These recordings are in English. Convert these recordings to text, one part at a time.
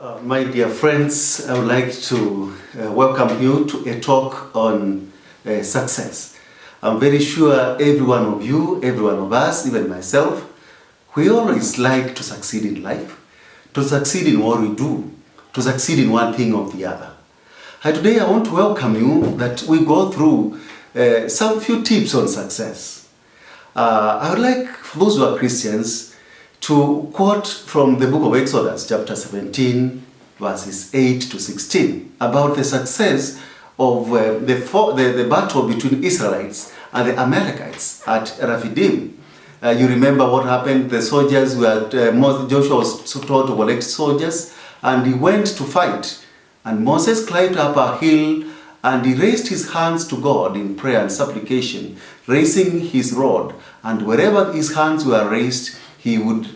My dear friends, I would like to welcome you to a talk on success. I'm very sure every one of you, every one of us, even myself, we always like to succeed in life, to succeed in what we do, to succeed in one thing or the other. And today I want to welcome you that we go through some few tips on success. I would like, for those who are Christians, to quote from the book of Exodus, chapter 17, verses 8 to 16, about the success of the battle between Israelites and the Amalekites at Rephidim. You remember what happened? The soldiers were, Joshua was told to collect soldiers, and he went to fight. And Moses climbed up a hill, and he raised his hands to God in prayer and supplication, raising his rod. And wherever his hands were raised, he would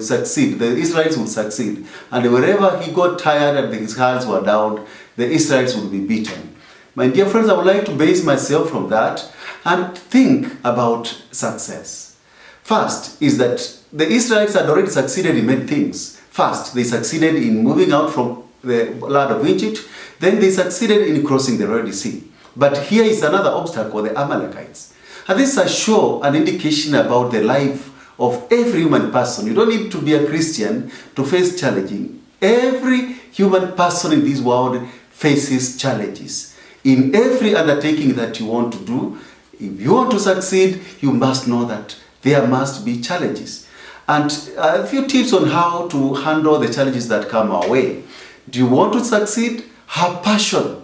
succeed. The Israelites would succeed. And wherever he got tired and his hands were down, the Israelites would be beaten. My dear friends, I would like to base myself from that and think about success. First is that the Israelites had already succeeded in many things. First, they succeeded in moving out from the land of Egypt. Then they succeeded in crossing the Red Sea. But here is another obstacle, the Amalekites. And this is a show, an indication about the life of every human person. You don't need to be a Christian to face challenging. Every human person in this world faces challenges. In every undertaking that you want to do, if you want to succeed, you must know that there must be challenges. And a few tips on how to handle the challenges that come our way. Do you want to succeed? Have passion.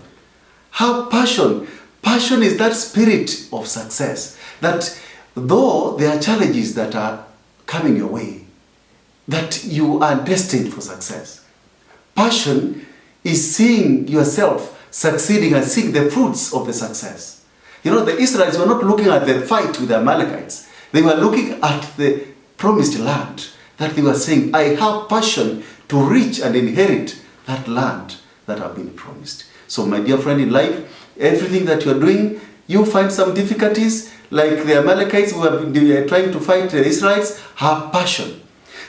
Have passion. Passion is that spirit of success. That though there are challenges that are coming your way, that you are destined for success. Passion is seeing yourself succeeding and seeing the fruits of the success. You know, the Israelites were not looking at the fight with the Amalekites. They were looking at the promised land, that they were saying, I have passion to reach and inherit that land that have been promised. So my dear friend in life, everything that you're doing, you find some difficulties, like the Amalekites who are trying to fight the Israelites, have passion.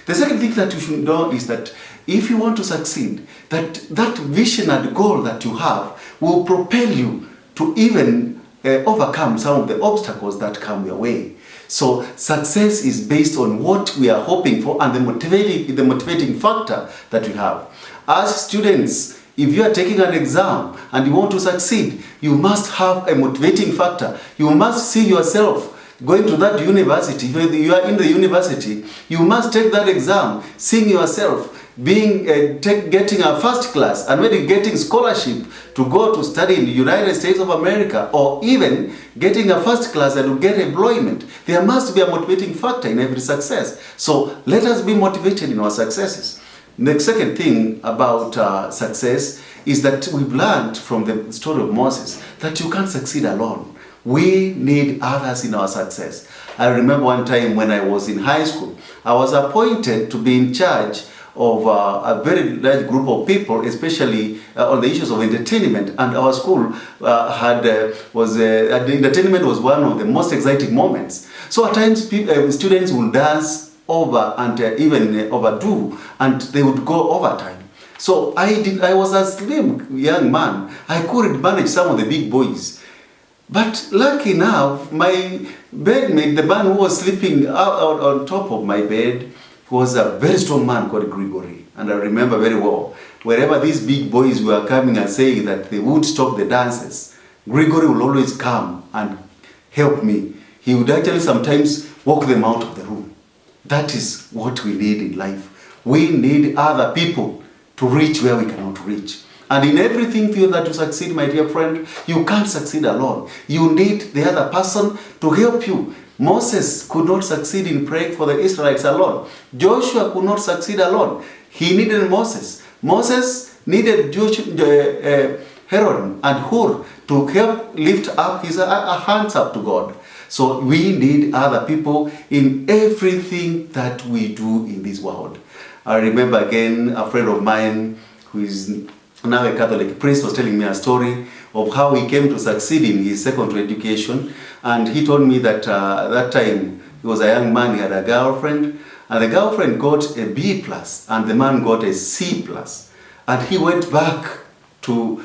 The second thing that you should know is that if you want to succeed, that vision and goal that you have will propel you to even overcome some of the obstacles that come your way. So success is based on what we are hoping for and the motivating factor that we have. As students, if you are taking an exam and you want to succeed, you must have a motivating factor. You must see yourself going to that university. If you are in the university, you must take that exam, seeing yourself getting a first class and maybe getting scholarship to go to study in the United States of America, or even getting a first class and to get employment. There must be a motivating factor in every success. So let us be motivated in our successes. The second thing about success is that we've learned from the story of Moses that you can't succeed alone. We need others in our success. I remember one time when I was in high school, I was appointed to be in charge of a very large group of people, especially on the issues of entertainment. And our school entertainment was one of the most exciting moments. So at times students would dance over and even overdo, and they would go overtime. So I was a slim young man. I couldn't manage some of the big boys. But lucky enough, my bedmate, the man who was sleeping out on top of my bed, was a very strong man called Gregory. And I remember very well, wherever these big boys were coming and saying that they won't stop the dances, Gregory will always come and help me. He would actually sometimes walk them out of the room. That is what we need in life. We need other people to reach where we cannot reach. And in everything that you succeed, my dear friend, you can't succeed alone. You need the other person to help you. Moses could not succeed in praying for the Israelites alone. Joshua could not succeed alone. He needed Moses. Moses needed Aaron and Hur to help lift up his hands up to God. So we need other people in everything that we do in this world. I remember again a friend of mine who is now a Catholic priest was telling me a story of how he came to succeed in his secondary education. And he told me that that time he was a young man, he had a girlfriend, and the girlfriend got a B plus and the man got a C plus. and he went back to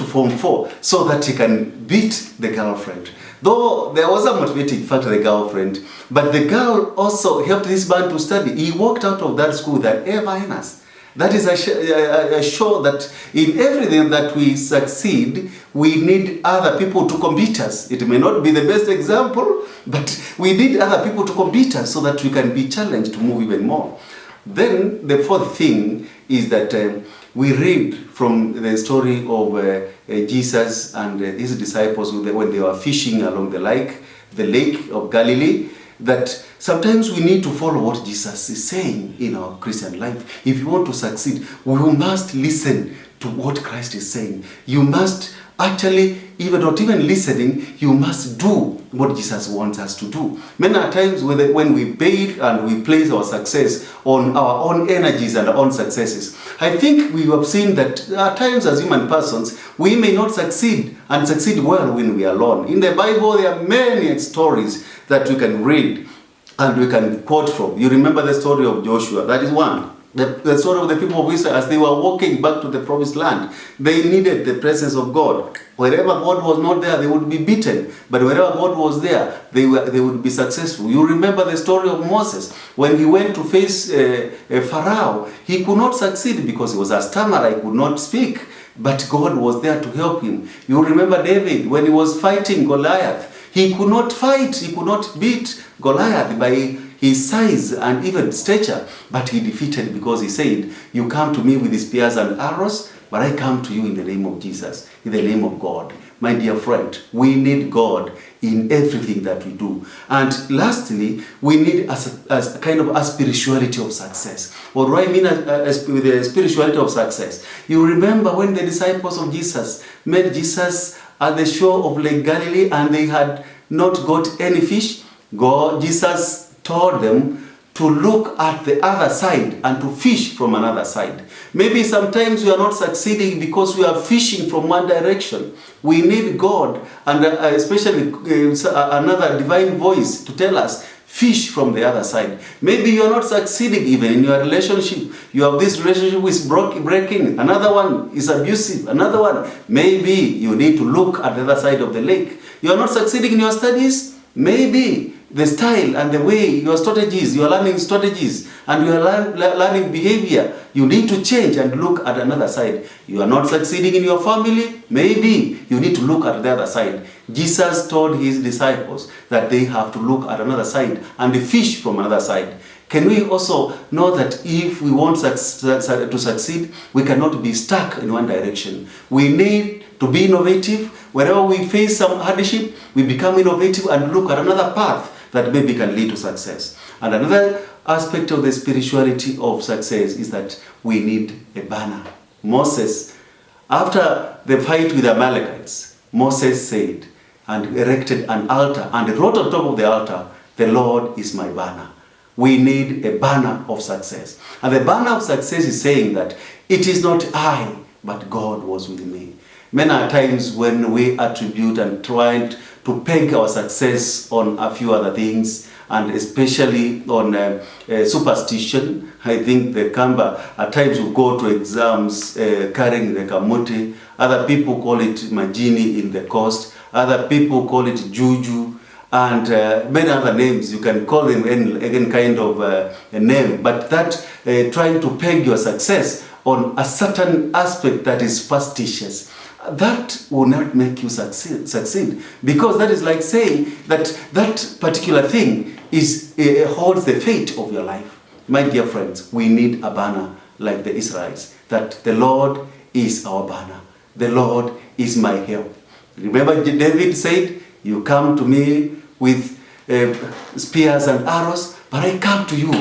Form 4 so that he can beat the girlfriend. Though there was a motivating factor, the girlfriend, but the girl also helped this man to study. He walked out of that school that A-. That is a show that in everything that we succeed, we need other people to compete us. It may not be the best example, but we need other people to compete us so that we can be challenged to move even more. Then the fourth thing is that we read from the story of Jesus and his disciples when they were fishing along the lake of Galilee, that sometimes we need to follow what Jesus is saying in our Christian life. If you want to succeed, we must listen to what Christ is saying. You must actually, even not even listening, you must do what Jesus wants us to do. Many times when we base and we place our success on our own energies and our own successes, I think we have seen that at times as human persons, we may not succeed and succeed well when we are alone. In the Bible, there are many stories that we can read and we can quote from. You remember the story of Joshua, that is one. The story of the people of Israel as they were walking back to the promised land. They needed the presence of God. Wherever God was not there, they would be beaten. But wherever God was there, they would be successful. You remember the story of Moses. When he went to face Pharaoh, he could not succeed because he was a stammerer, he could not speak. But God was there to help him. You remember David, when he was fighting Goliath, he could not fight, he could not beat Goliath by his size and even stature, but he defeated because he said, you come to me with spears and arrows, but I come to you in the name of Jesus, in the name of God. My dear friend, we need God in everything that we do. And lastly, we need a kind of a spirituality of success. What do I mean with the spirituality of success? You remember when the disciples of Jesus met Jesus at the shore of Lake Galilee and they had not got any fish? Jesus told them to look at the other side and to fish from another side. Maybe sometimes we are not succeeding because we are fishing from one direction. We need God and especially another divine voice to tell us, fish from the other side. Maybe you are not succeeding even in your relationship. You have this relationship with breaking. Another one is abusive. Another one, maybe you need to look at the other side of the lake. You are not succeeding in your studies. Maybe the style and the way your strategies, you are learning strategies and you are learning behavior, you need to change and look at another side. You are not succeeding in your family, maybe you need to look at the other side. Jesus told his disciples that they have to look at another side and fish from another side. Can we also know that if we want to succeed, we cannot be stuck in one direction. We need to be innovative. Wherever we face some hardship, we become innovative and look at another path that maybe can lead to success. And another aspect of the spirituality of success is that we need a banner. Moses, after the fight with the Amalekites, Moses said and erected an altar and wrote on top of the altar, "The Lord is my banner." We need a banner of success. And the banner of success is saying that it is not I, but God was with me. Many times when we attribute and try to peg our success on a few other things, and especially on superstition, I think the Kamba, at times we go to exams carrying the kamuti. Other people call it majini in the coast. Other people call it juju. And many other names, you can call them any kind of a name, but that trying to peg your success on a certain aspect that is superstitious, that will not make you succeed, because that is like saying that that particular thing holds the fate of your life. My dear friends, we need a banner like the Israelites, that the Lord is our banner, the Lord is my help. Remember David said, "You come to me with spears and arrows, but I come to you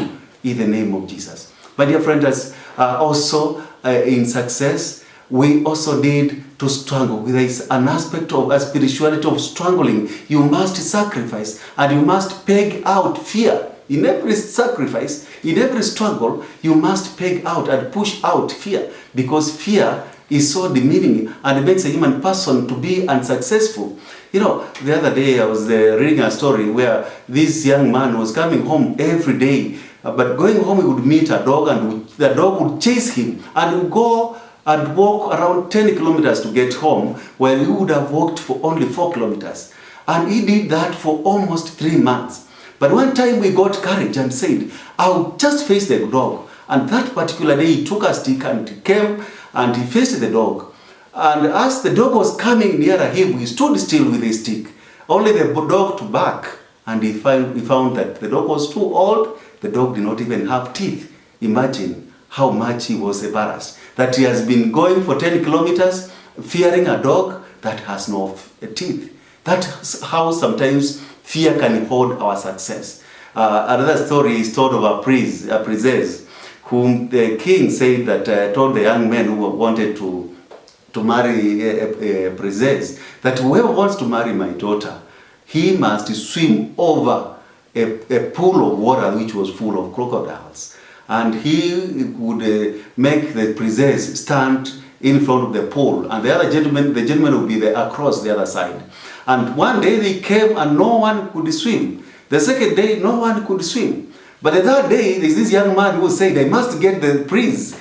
in the name of Jesus." My dear friends, also in success, we also need to struggle. There is an aspect of a spirituality of struggling. You must sacrifice and you must peg out fear. In every sacrifice, in every struggle, you must peg out and push out fear, because fear is so demeaning and it makes a human person to be unsuccessful. You know, the other day I was reading a story where this young man was coming home every day, but going home he would meet a dog and the dog would chase him and would go and walk around 10 kilometers to get home, while he would have walked for only 4 kilometers. And he did that for almost 3 months. But one time we got courage and said, I'll just face the dog. And that particular day he took a stick and he came and he faced the dog. And as the dog was coming nearer him, he stood still with his stick, only the dog to bark. And he found that the dog was too old. The dog did not even have teeth. Imagine how much he was embarrassed that he has been going for 10 kilometers fearing a dog that has no teeth. That's how sometimes fear can hold our success. Another story is told of a princess whom the king said that told the young men who wanted to marry a princess that whoever wants to marry my daughter, he must swim over a pool of water which was full of crocodiles. And he would make the princess stand in front of the pool, and the gentleman would be there across the other side. And one day they came and no one could swim. The second day, no one could swim. But the third day, there's this young man who said, I must get the princess.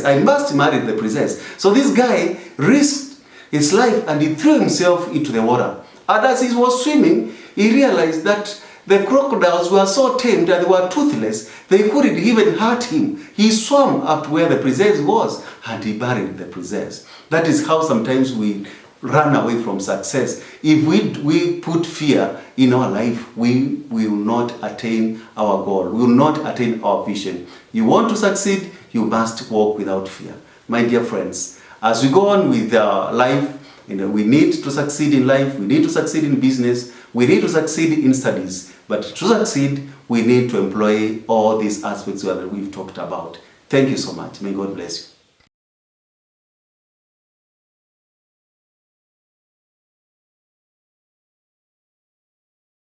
I must marry the princess. So this guy risked his life and he threw himself into the water. And as he was swimming, he realized that the crocodiles were so tamed and they were toothless, they couldn't even hurt him. He swam up to where the princess was and he buried the princess. That is how sometimes we run away from success. If we put fear in our life, we will not attain our goal. We will not attain our vision. You want to succeed, you must walk without fear. My dear friends, as we go on with our life, we need to succeed in life, we need to succeed in business, we need to succeed in studies. But to succeed, we need to employ all these aspects that we've talked about. Thank you so much. May God bless you.